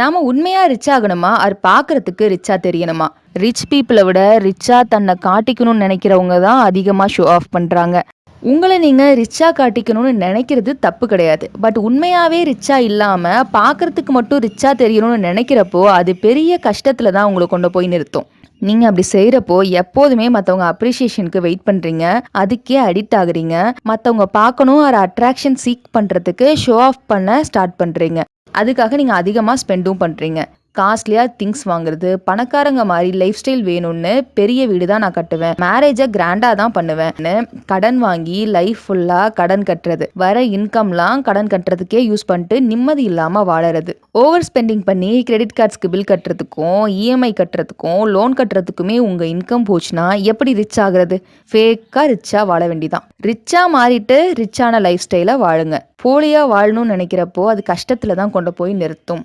நாம உண்மையா ரிச் ஆகணுமா? ஆர் பார்க்கறதுக்கு ரிச்சா தெரியணுமா? ரிச் பீப்பிள விட ரிச்சா தன்னை காட்டிக்கணும்னு நினைக்கிறவங்க தான் அதிகமா ஷோ ஆஃப் பண்றாங்க. உங்கள நீங்க ரிச்சா காட்டிக்கணும்னு நினைக்கிறது தப்பு கிடையாது. பட் உண்மையாவே ரிச்சா இல்லாம பார்க்கறதுக்கு மட்டும் ரிச்சா தெரியணும்னு நினைக்கிறப்போ, அது பெரிய கஷ்டத்துல தான் உங்கள கொண்டு போய் நிறுத்தும். நீங்க அப்படி செய்றப்போ எப்போதுமே மத்தவங்க அப்ரிசியேஷனுக்கு வெயிட் பண்றீங்க. அதுக்கே அடிக்ட் ஆகுறீங்க. மத்தவங்க பார்க்கணும் ஆர் அட்ராக்ஷன் சீக் பண்றதுக்கு ஷோ ஆஃப் பண்ண ஸ்டார்ட் பண்றீங்க. அதுக்காக நீங்க அதிகமா ஸ்பெண்டும் பண்றீங்க. காஸ்ட்லியா திங்ஸ் வாங்குறது, பணக்காரங்க மாரி லைஃப் ஸ்டைல் வேணும்னு பெரிய வீடு தான் நான் கட்டுவேன். மேரேஜ கிராண்டா தான் பண்ணுவேன்னு கடன் வாங்கி லைஃப் ஃபுல்லா கடன் கட்டுறது. வர இன்கம்லாம் கடன் கட்டுறதுக்கே யூஸ் பண்ணிட்டு நிம்மதி இல்லாம வாழறது. ஓவர் ஸ்பெண்டிங் பண்ணி கிரெடிட் கார்ட்ஸ்க்கு பில் கட்டுறதுக்கும், இஎம்ஐ கட்டுறதுக்கும், லோன் கட்டுறதுக்குமே உங்க இன்கம் போச்சுன்னா எப்படி ரிச் ஆகுறது? ஃபேக்கா ரிச்சா வாழ வேண்டிதான். ரிச்சா மாறிட்டு ரிச்சான லைஃப் ஸ்டைல வாழுங்க. போலியா வாழணும்னு நினைக்கிறப்போ அது கஷ்டத்துல தான் கொண்டு போய் நிறுத்தும்.